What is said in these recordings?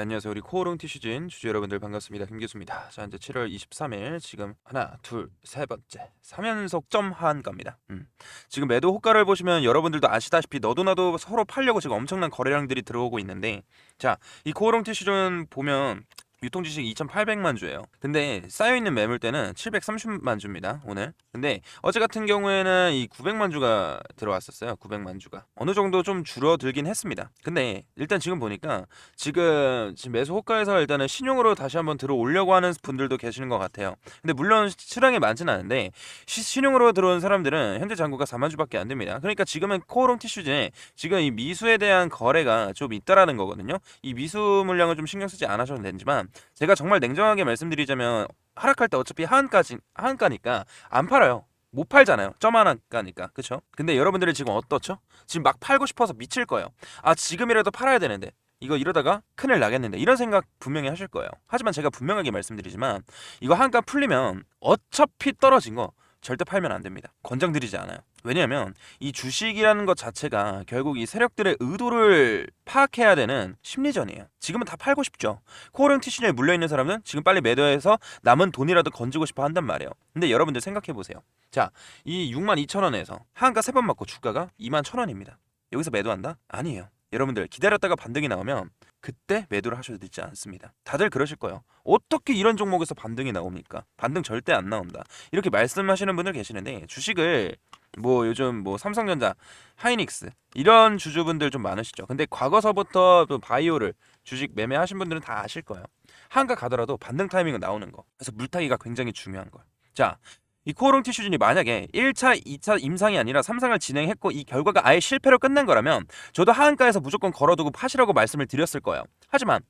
안녕하세요. 우리 코오롱 티슈진 주주 여러분들 반갑습니다. 김기수입니다. 자, 이제 7월 23일 지금 하나, 둘, 세 번째 3연속 점 하한가입니다. 지금 매도 호가를 보시면 여러분들도 아시다시피 너도 나도 서로 팔려고 지금 엄청난 거래량들이 들어오고 있는데, 자, 이 코오롱 티슈진 보면 유통 주식 2,800만 주예요. 근데 쌓여있는 매물대는 730만 주입니다, 오늘. 근데 어제 같은 경우에는 이 900만 주가 들어왔었어요. 900만 주가 어느 정도 좀 줄어들긴 했습니다. 근데 일단 지금 보니까 지금 매수 호가에서 일단은 신용으로 다시 한번 들어오려고 하는 분들도 계시는 것 같아요. 근데 물론 수량이 많지는 않은데 신용으로 들어온 사람들은 현재 잔고가 4만 주밖에 안 됩니다. 그러니까 지금은 코오롱 티슈즈에 지금 이 미수에 대한 거래가 좀 있다라는 거거든요. 이 미수 물량을 좀 신경 쓰지 않으셔도 되지만, 제가 정말 냉정하게 말씀드리자면 하락할 때 어차피 하한가니까 안 팔아요. 못 팔잖아요. 점 하나가니까. 그쵸? 근데 여러분들이 지금 어떻죠? 지금 막 팔고 싶어서 미칠 거예요. 아, 지금이라도 팔아야 되는데 이거 이러다가 큰일 나겠는데, 이런 생각 분명히 하실 거예요. 하지만 제가 분명하게 말씀드리지만, 이거 한가 풀리면 어차피 떨어진 거 절대 팔면 안 됩니다. 권장드리지 않아요. 왜냐하면 이 주식이라는 것 자체가 결국 이 세력들의 의도를 파악해야 되는 심리전이에요. 지금은 다 팔고 싶죠. 코오롱 티슈즈에 물려있는 사람은 지금 빨리 매도해서 남은 돈이라도 건지고 싶어 한단 말이에요. 근데 여러분들 생각해보세요. 자, 이 62,000원에서 한가 3번 맞고 주가가 21,000원입니다. 여기서 매도한다? 아니에요. 여러분들 기다렸다가 반등이 나오면 그때 매도를 하셔도 되지 않습니다. 다들 그러실 거예요. 어떻게 이런 종목에서 반등이 나옵니까? 반등 절대 안 나온다, 이렇게 말씀하시는 분들 계시는데, 주식을 뭐 요즘 뭐 삼성전자, 하이닉스 이런 주주분들 좀 많으시죠. 근데 과거서부터 또 바이오를 주식 매매하신 분들은 다 아실 거예요. 한가 가더라도 반등 타이밍은 나오는 거. 그래서 물타기가 굉장히 중요한 거예요. 자, 이 코오롱 티슈진이 만약에 1차, 2차 임상이 아니라 3상을 진행했고 이 결과가 아예 실패로 끝난 거라면 저도 하한가에서 무조건 걸어두고 파시라고 말씀을 드렸을 거예요. 하지만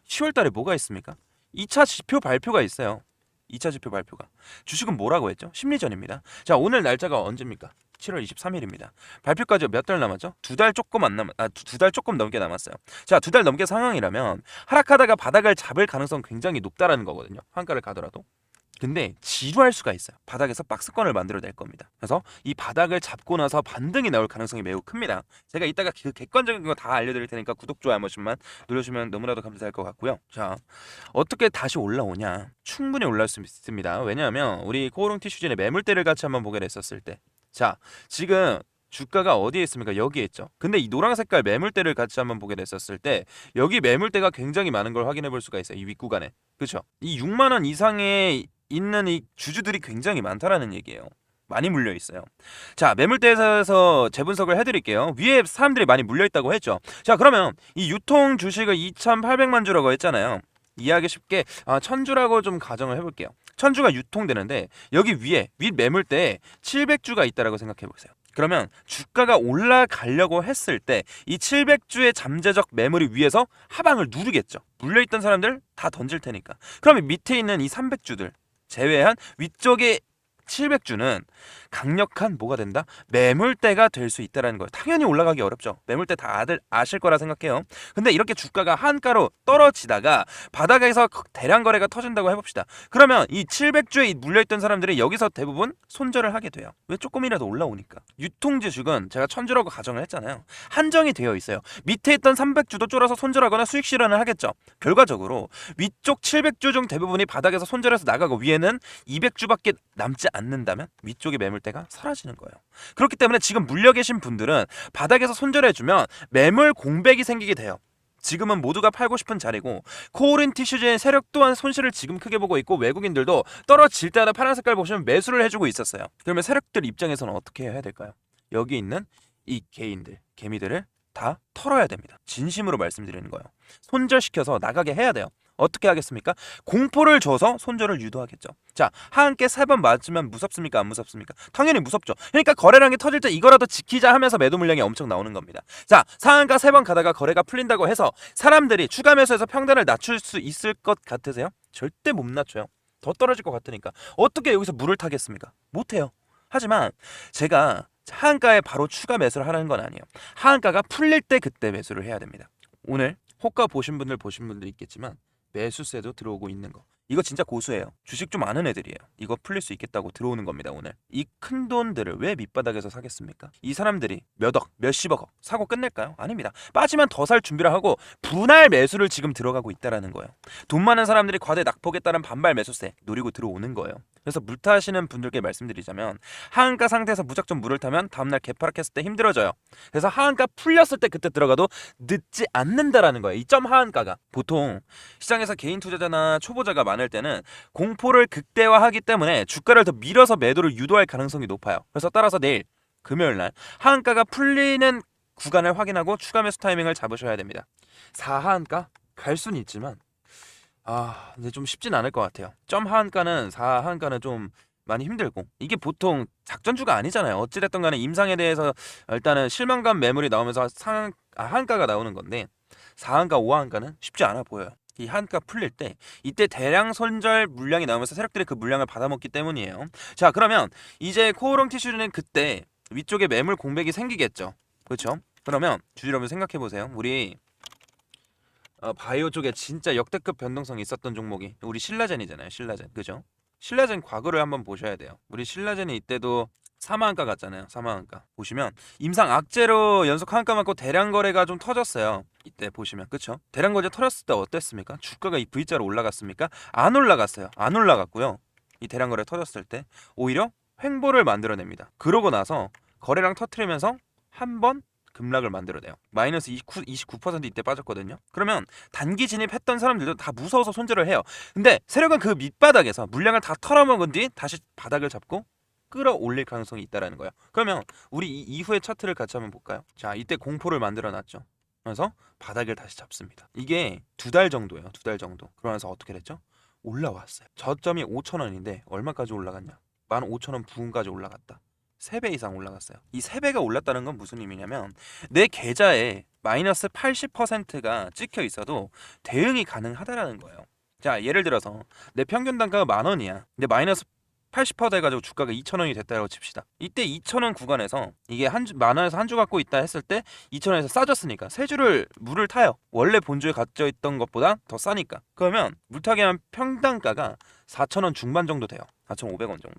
10월 달에 뭐가 있습니까? 2차 지표 발표가 있어요. 2차 지표 발표가. 주식은 뭐라고 했죠? 심리전입니다. 자, 오늘 날짜가 언제입니까? 7월 23일입니다. 발표까지 몇 달 남았죠? 두 달 조금 안 남았, 두 달 조금 넘게 남았어요. 자, 두 달 넘게 상황이라면 하락하다가 바닥을 잡을 가능성 굉장히 높다라는 거거든요. 한가를 가더라도. 근데 지루할 수가 있어요. 바닥에서 박스권을 만들어낼 겁니다. 그래서 이 바닥을 잡고 나서 반등이 나올 가능성이 매우 큽니다. 제가 이따가 그 객관적인 거 다 알려드릴 테니까 구독, 좋아요 한 번씩만 눌러주시면 너무나도 감사할 것 같고요. 자, 어떻게 다시 올라오냐? 충분히 올라올 수 있습니다. 왜냐하면 우리 코오롱 티슈진의 매물대를 같이 한번 보게 됐었을 때, 자, 지금 주가가 어디에 있습니까? 여기에 있죠. 근데 이 노란 색깔 매물대를 같이 한번 보게 됐었을 때 여기 매물대가 굉장히 많은 걸 확인해 볼 수가 있어요. 이 윗구간에. 그렇죠? 이 6만 원 이상의 있는 이 주주들이 굉장히 많다라는 얘기예요. 많이 물려 있어요. 자, 매물대에서 재분석을 해드릴게요. 위에 사람들이 많이 물려 있다고 했죠. 자, 그러면 이 유통 주식을 2,800만 주라고 했잖아요. 이해하기 쉽게 1,000주라고 좀 가정을 해볼게요. 1,000주가 유통되는데 여기 위에 윗 매물대에 700주가 있다라고 생각해 보세요. 그러면 주가가 올라가려고 했을 때 이 700주의 잠재적 매물이 위에서 하방을 누르겠죠. 물려있던 사람들 다 던질 테니까. 그러면 밑에 있는 이 300주들 제외한 위쪽에 700주는 강력한 뭐가 된다? 매물대가 될 수 있다는 거예요. 당연히 올라가기 어렵죠. 매물대 다들 아실 거라 생각해요. 근데 이렇게 주가가 한가로 떨어지다가 바닥에서 대량 거래가 터진다고 해봅시다. 그러면 이 700주에 물려있던 사람들이 여기서 대부분 손절을 하게 돼요. 왜? 조금이라도 올라오니까. 유통주식은 제가 1,000주라고 가정을 했잖아요. 한정이 되어 있어요. 밑에 있던 300주도 쫄아서 손절하거나 수익 실현을 하겠죠. 결과적으로 위쪽 700주 중 대부분이 바닥에서 손절해서 나가고 위에는 200주밖에 남지 않는다면 위쪽의 매물대가 사라지는 거예요. 그렇기 때문에 지금 물려 계신 분들은 바닥에서 손절해주면 매물 공백이 생기게 돼요. 지금은 모두가 팔고 싶은 자리고 코오롱 티슈즈의 세력 또한 손실을 지금 크게 보고 있고, 외국인들도 떨어질 때마다 파란 색깔 보시면 매수를 해주고 있었어요. 그러면 세력들 입장에서는 어떻게 해야 될까요? 여기 있는 이 개인들, 개미들을 다 털어야 됩니다. 진심으로 말씀드리는 거예요. 손절시켜서 나가게 해야 돼요. 어떻게 하겠습니까? 공포를 줘서 손절을 유도하겠죠. 자, 하한께 3번 맞으면 무섭습니까? 안 무섭습니까? 당연히 무섭죠. 그러니까 거래량이 터질 때 이거라도 지키자 하면서 매도 물량이 엄청 나오는 겁니다. 자, 상한가 3번 가다가 거래가 풀린다고 해서 사람들이 추가 매수해서 평단을 낮출 수 있을 것 같으세요? 절대 못 낮춰요. 더 떨어질 것 같으니까. 어떻게 여기서 물을 타겠습니까? 못해요. 하지만 제가 하한가에 바로 추가 매수를 하는 건 아니에요. 하한가가 풀릴 때 그때 매수를 해야 됩니다. 오늘 호가 보신 분들 있겠지만 매수세도 들어오고 있는 거, 이거 진짜 고수예요. 주식 좀 아는 애들이에요. 이거 풀릴 수 있겠다고 들어오는 겁니다. 오늘 이 큰 돈들을 왜 밑바닥에서 사겠습니까? 이 사람들이 몇억 몇십억 사고 끝낼까요? 아닙니다. 빠지면 더 살 준비를 하고 분할 매수를 지금 들어가고 있다라는 거예요. 돈 많은 사람들이 과대 낙폭에 따른 반발 매수세 노리고 들어오는 거예요. 그래서 물 타시는 분들께 말씀드리자면 하한가 상태에서 무작정 물을 타면 다음날 개파락했을 때 힘들어져요. 그래서 하한가 풀렸을 때 그때 들어가도 늦지 않는다라는 거예요. 이 점 하한가가 보통 시장에서 개인 투자자나 초보자가 많을 때는 공포를 극대화하기 때문에 주가를 더 밀어서 매도를 유도할 가능성이 높아요. 그래서 따라서 내일 금요일날 하한가가 풀리는 구간을 확인하고 추가 매수 타이밍을 잡으셔야 됩니다. 4하한가 갈 수는 있지만 근데 좀 쉽진 않을 것 같아요. 점 하한가는 4하한가는 좀 많이 힘들고 이게 보통 작전주가 아니잖아요. 어찌됐든 간에 임상에 대해서 일단은 실망감 매물이 나오면서 하한가가 나오는 건데 4한가 5한가는 쉽지 않아 보여요. 이 한가 풀릴 때 이때 대량 손절 물량이 나오면서 세력들이 그 물량을 받아먹기 때문이에요. 자, 그러면 이제 코오롱 티슈는 그때 위쪽에 매물 공백이 생기겠죠. 그렇죠? 그러면 주주 여러분 생각해 보세요. 우리 바이오 쪽에 진짜 역대급 변동성이 있었던 종목이 우리 신라젠이잖아요. 신라젠. 그죠? 신라젠 과거를 한번 보셔야 돼요. 우리 신라젠이 이때도 사마한가 갔잖아요. 사마한가 보시면 임상 악재로 연속 한가 맞고 대량 거래가 좀 터졌어요. 이때 보시면 그쵸? 대량 거래 터졌을 때 어땠습니까? 주가가 이 V자로 올라갔습니까? 안 올라갔어요. 안 올라갔고요. 이 대량 거래 터졌을 때 오히려 횡보를 만들어냅니다. 그러고 나서 거래량 터트리면서 한번 급락을 만들어내요. 마이너스 29% 이때 빠졌거든요. 그러면 단기 진입했던 사람들도 다 무서워서 손절을 해요. 근데 세력은 그 밑바닥에서 물량을 다 털어먹은 뒤 다시 바닥을 잡고 끌어올릴 가능성이 있다라는 거예요. 그러면 우리 이 이후의 차트를 같이 한번 볼까요? 자, 이때 공포를 만들어놨죠. 그래서 바닥을 다시 잡습니다. 이게 2달 정도예요. 2달 정도. 그러면서 어떻게 됐죠? 올라왔어요. 저점이 5,000원인데 얼마까지 올라갔냐? 15,000원 부근까지 올라갔다. 3배 이상 올라갔어요. 이 3배가 올랐다는 건 무슨 의미냐면 내 계좌에 마이너스 80%가 찍혀 있어도 대응이 가능하다라는 거예요. 자, 예를 들어서 내 평균 단가가 10,000원이야. 근데 마이너스 80% 돼가지고 주가가 2,000원이 됐다고 칩시다. 이때 2,000원 구간에서 이게 만원에서 한 주 갖고 있다 했을 때 2,000원에서 싸졌으니까 세 주를 물을 타요. 원래 본주에 갇혀 있던 것보다 더 싸니까. 그러면 물타기 하면 평단가가 4,000원 중반 정도 돼요. 4,500원 정도.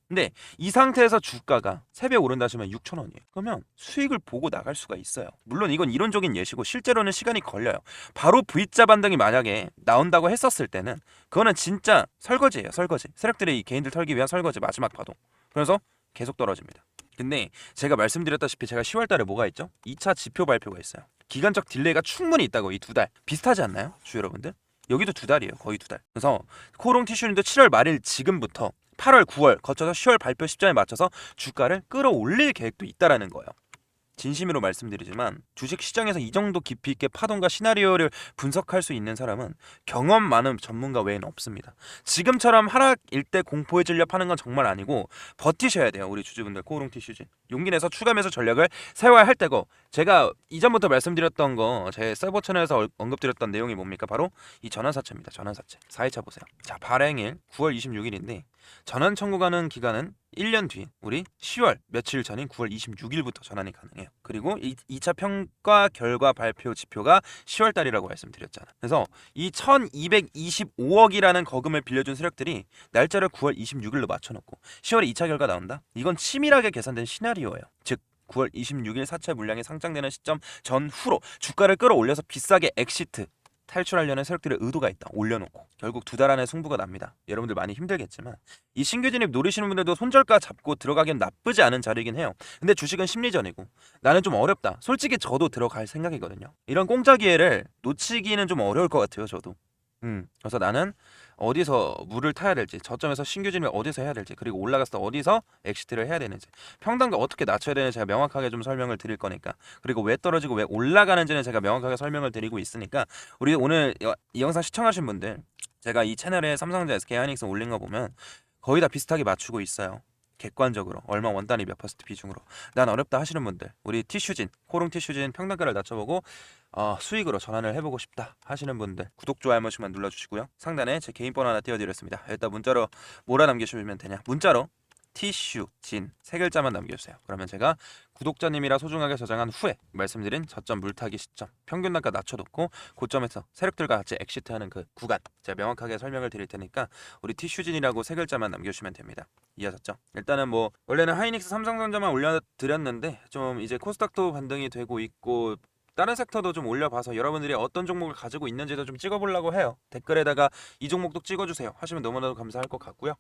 근데 이 상태에서 주가가 3배 오른다 하시면 6,000원이에요. 그러면 수익을 보고 나갈 수가 있어요. 물론 이건 이론적인 예시고 실제로는 시간이 걸려요. 바로 V자 반등이 만약에 나온다고 했었을 때는 그거는 진짜 설거지예요. 설거지. 세력들이 이 개인들 털기 위한 설거지 마지막 파동. 그래서 계속 떨어집니다. 근데 제가 말씀드렸다시피 제가 10월 달에 뭐가 있죠? 2차 지표 발표가 있어요. 기간적 딜레이가 충분히 있다고. 이 2달. 비슷하지 않나요? 주 여러분들? 여기도 2달이에요. 거의 2달. 그래서 코오롱 티슈님도 7월 말일 지금부터 8월, 9월 거쳐서 10월 발표 시점에 맞춰서 주가를 끌어올릴 계획도 있다라는 거예요. 진심으로 말씀드리지만 주식 시장에서 이 정도 깊이 있게 파동과 시나리오를 분석할 수 있는 사람은 경험 많은 전문가 외에는 없습니다. 지금처럼 하락일 때 공포에 질려 파는 건 정말 아니고 버티셔야 돼요. 우리 주주분들 코오롱 티슈진 용기 내서 추가 매수 전략을 세워야 할 때고, 제가 이전부터 말씀드렸던 거 제 서버 채널에서 언급드렸던 내용이 뭡니까? 바로 이 전환사채입니다. 전환사채 4일차 보세요. 자, 발행일 9월 26일인데 전환 청구가는 기간은 1년 뒤 우리 10월 며칠 전인 9월 26일부터 전환이 가능해요. 그리고 2차 평가 결과 발표 지표가 10월 달이라고 말씀드렸잖아. 그래서 이 1225억이라는 거금을 빌려준 세력들이 날짜를 9월 26일로 맞춰놓고 10월에 2차 결과 나온다? 이건 치밀하게 계산된 시나리오예요. 즉 9월 26일 사채 물량이 상장되는 시점 전후로 주가를 끌어올려서 비싸게 엑시트 탈출하려는 세력들의 의도가 있다. 올려놓고 결국 2달 안에 승부가 납니다. 여러분들 많이 힘들겠지만 이 신규 진입 노리시는 분들도 손절가 잡고 들어가기엔 나쁘지 않은 자리이긴 해요. 근데 주식은 심리전이고 나는 좀 어렵다. 솔직히 저도 들어갈 생각이거든요. 이런 공짜 기회를 놓치기는 좀 어려울 것 같아요. 저도. 그래서 나는 어디서 물을 타야 될지, 저점에서 신규 진입을 어디서 해야 될지, 그리고 올라갔을 때 어디서 엑시트를 해야 되는지, 평단가 어떻게 낮춰야 되는지 제가 명확하게 좀 설명을 드릴 거니까, 그리고 왜 떨어지고 왜 올라가는지는 제가 명확하게 설명을 드리고 있으니까 우리 오늘 이 영상 시청하신 분들, 제가 이 채널에 삼성전자, SK하이닉스 올린 거 보면 거의 다 비슷하게 맞추고 있어요. 객관적으로 얼마 원단위 몇 퍼센트 비중으로. 난 어렵다 하시는 분들, 우리 티슈진, 코롱 티슈진 평단가를 낮춰보고 수익으로 전환을 해보고 싶다 하시는 분들 구독, 좋아요 한 번씩만 눌러주시고요. 상단에 제 개인 번호 하나 띄워드렸습니다. 일단 문자로 뭐라 남겨주시면 되냐, 문자로 티슈진 3글자만 남겨주세요. 그러면 제가 구독자님이라 소중하게 저장한 후에 말씀드린 저점 물타기 시점 평균 단가 낮춰놓고 고점에서 세력들과 같이 엑시트하는 그 구간 제가 명확하게 설명을 드릴 테니까 우리 티슈진이라고 세 글자만 남겨주시면 됩니다. 이해하셨죠? 일단은 뭐 원래는 하이닉스 삼성전자만 올려드렸는데 좀 이제 코스닥도 반등이 되고 있고 다른 섹터도 좀 올려봐서 여러분들이 어떤 종목을 가지고 있는지도 좀 찍어보려고 해요. 댓글에다가 이 종목도 찍어주세요 하시면 너무나도 감사할 것 같고요.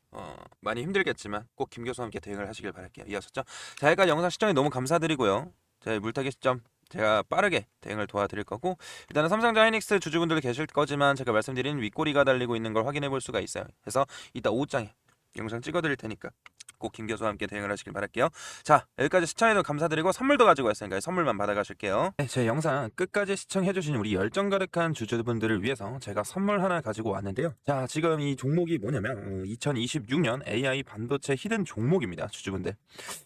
많이 힘들겠지만 꼭 김 교수와 함께 대응을 하시길 바랄게요. 이해하셨죠? 자, 여기까지 영상 시청해 너무 감사드리고요. 자, 물타기 시점 제가 빠르게 대응을 도와드릴 거고, 일단은 삼성전자 하이닉스 주주분들 계실 거지만 제가 말씀드린 윗꼬리가 달리고 있는 걸 확인해 볼 수가 있어요. 그래서 이따 오후장에 영상 찍어드릴 테니까 꼭 김 교수와 함께 대응을 하시길 바랄게요. 자, 여기까지 시청해도 감사드리고 선물도 가지고 왔으니까 선물만 받아가실게요. 네, 제 영상 끝까지 시청해주신 우리 열정 가득한 주주분들을 위해서 제가 선물 하나 가지고 왔는데요. 자, 지금 이 종목이 뭐냐면 2026년 AI 반도체 히든 종목입니다. 주주분들,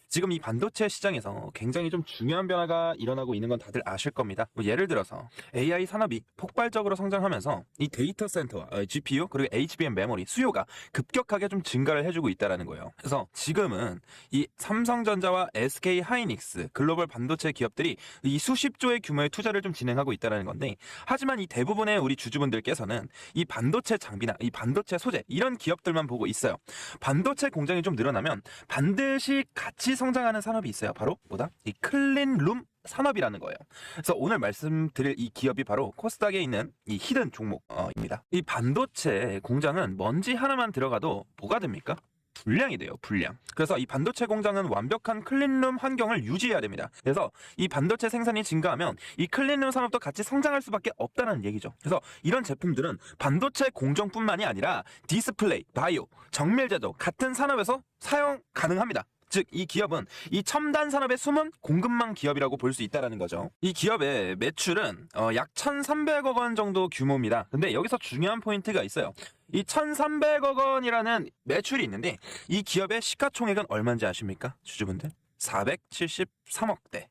지금 이 반도체 시장에서 굉장히 좀 중요한 변화가 일어나고 있는 건 다들 아실 겁니다. 뭐 예를 들어서 AI 산업이 폭발적으로 성장하면서 이 데이터 센터와 GPU 그리고 HBM 메모리 수요가 급격하게 좀 증가를 해주고 있다는 거예요. 그래서 지금은 이 삼성전자와 SK 하이닉스 글로벌 반도체 기업들이 이 수십조의 규모의 투자를 좀 진행하고 있다는 건데, 하지만 이 대부분의 우리 주주분들께서는 이 반도체 장비나 이 반도체 소재 이런 기업들만 보고 있어요. 반도체 공장이 좀 늘어나면 반드시 같이 성장하는 산업이 있어요. 바로 뭐다? 이 클린룸 산업이라는 거예요. 그래서 오늘 말씀드릴 이 기업이 바로 코스닥에 있는 이 히든 종목입니다. 이 반도체 공장은 먼지 하나만 들어가도 뭐가 됩니까? 불량이 돼요. 불량. 그래서 이 반도체 공장은 완벽한 클린룸 환경을 유지해야 됩니다. 그래서 이 반도체 생산이 증가하면 이 클린룸 산업도 같이 성장할 수밖에 없다는 얘기죠. 그래서 이런 제품들은 반도체 공정뿐만이 아니라 디스플레이, 바이오, 정밀 제조 같은 산업에서 사용 가능합니다. 즉, 이 기업은 이 첨단 산업의 숨은 공급망 기업이라고 볼 수 있다는 거죠. 이 기업의 매출은 약 1,300억 원 정도 규모입니다. 근데 여기서 중요한 포인트가 있어요. 이 1,300억 원이라는 매출이 있는데 이 기업의 시가총액은 얼마인지 아십니까? 주주분들? 473억대.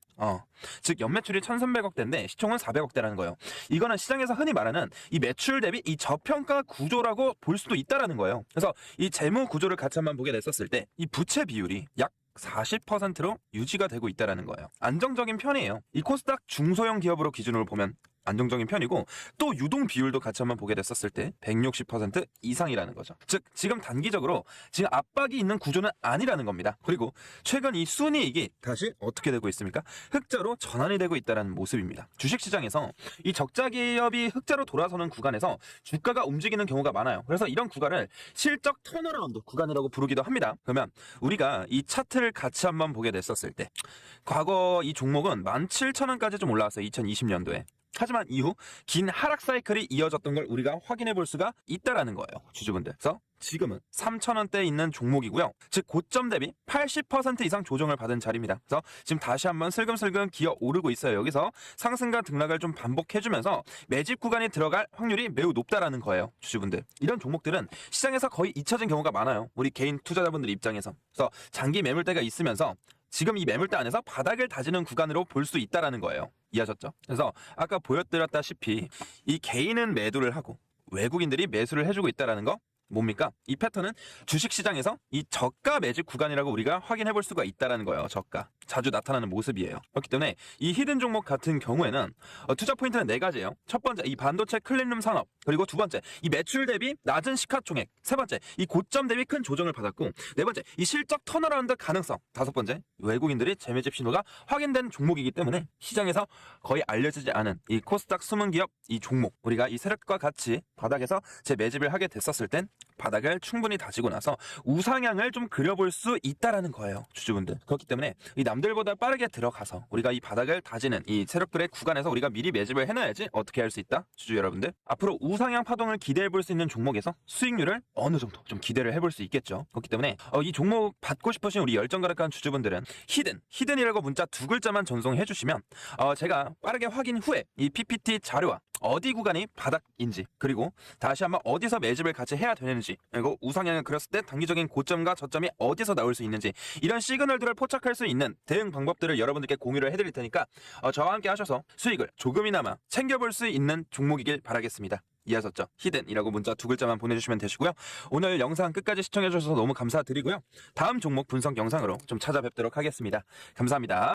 즉 연매출이 1,300억대인데 시총은 400억대라는 거예요. 이거는 시장에서 흔히 말하는 이 매출 대비 이 저평가 구조라고 볼 수도 있다라는 거예요. 그래서 이 재무 구조를 같이 한번 보게 됐었을 때 이 부채 비율이 약 40%로 유지가 되고 있다라는 거예요. 안정적인 편이에요. 이 코스닥 중소형 기업으로 기준으로 보면 안정적인 편이고, 또 유동 비율도 같이 한번 보게 됐었을 때 160% 이상이라는 거죠. 즉 지금 단기적으로 지금 압박이 있는 구조는 아니라는 겁니다. 그리고 최근 이 순이익이 다시 어떻게 되고 있습니까? 흑자로 전환이 되고 있다는 모습입니다. 주식시장에서 이 적자 기업이 흑자로 돌아서는 구간에서 주가가 움직이는 경우가 많아요. 그래서 이런 구간을 실적 턴어라운드 구간이라고 부르기도 합니다. 그러면 우리가 이 차트를 같이 한번 보게 됐었을 때 과거 이 종목은 17,000원까지 좀 올라왔어요. 2020년도에. 하지만 이후 긴 하락 사이클이 이어졌던 걸 우리가 확인해 볼 수가 있다라는 거예요. 주주분들. 그래서 지금은 3,000원대에 있는 종목이고요. 즉 고점 대비 80% 이상 조정을 받은 자리입니다. 그래서 지금 다시 한번 슬금슬금 기어 오르고 있어요. 여기서 상승과 등락을 좀 반복해주면서 매집 구간이 들어갈 확률이 매우 높다라는 거예요. 주주분들. 이런 종목들은 시장에서 거의 잊혀진 경우가 많아요. 우리 개인 투자자분들 입장에서. 그래서 장기 매물대가 있으면서 지금 이 매물대 안에서 바닥을 다지는 구간으로 볼 수 있다라는 거예요. 이해하셨죠? 그래서 아까 보여드렸다시피 이 개인은 매도를 하고 외국인들이 매수를 해주고 있다라는 거 뭡니까? 이 패턴은 주식시장에서 이 저가 매집 구간이라고 우리가 확인해 볼 수가 있다라는 거예요. 저가. 자주 나타나는 모습이에요. 그렇기 때문에 이 히든 종목 같은 경우에는 투자 포인트는 4가지예요. 첫 번째, 이 반도체 클린룸 산업. 그리고 두 번째, 이 매출 대비 낮은 시가총액. 세 번째, 이 고점 대비 큰 조정을 받았고, 네 번째, 이 실적 턴어라운드 가능성. 다섯 번째, 외국인들이 재매집 신호가 확인된 종목이기 때문에 시장에서 거의 알려지지 않은 이 코스닥 숨은 기업 이 종목, 우리가 이 세력과 같이 바닥에서 재매집을 하게 됐었을 땐 바닥을 충분히 다지고 나서 우상향을 좀 그려볼 수 있다라는 거예요. 주주분들. 그렇기 때문에 이 남들보다 빠르게 들어가서 우리가 이 바닥을 다지는 이 세력들의 구간에서 우리가 미리 매집을 해놔야지 어떻게 할 수 있다? 주주 여러분들. 앞으로 우상향 파동을 기대해 볼 수 있는 종목에서 수익률을 어느 정도 좀 기대를 해볼 수 있겠죠. 그렇기 때문에 이 종목 받고 싶으신 우리 열정 가득한 주주분들은 히든이라고 문자 2글자만 전송해 주시면 제가 빠르게 확인 후에 이 PPT 자료와 어디 구간이 바닥인지, 그리고 다시 한번 어디서 매집을 같이 해야 되는지, 그리고 우상향을 그렸을 때 단기적인 고점과 저점이 어디서 나올 수 있는지, 이런 시그널들을 포착할 수 있는 대응 방법들을 여러분들께 공유를 해드릴 테니까 저와 함께 하셔서 수익을 조금이나마 챙겨볼 수 있는 종목이길 바라겠습니다. 이해하셨죠? 히든이라고 문자 2글자만 보내주시면 되시고요. 오늘 영상 끝까지 시청해주셔서 너무 감사드리고요. 다음 종목 분석 영상으로 좀 찾아뵙도록 하겠습니다. 감사합니다.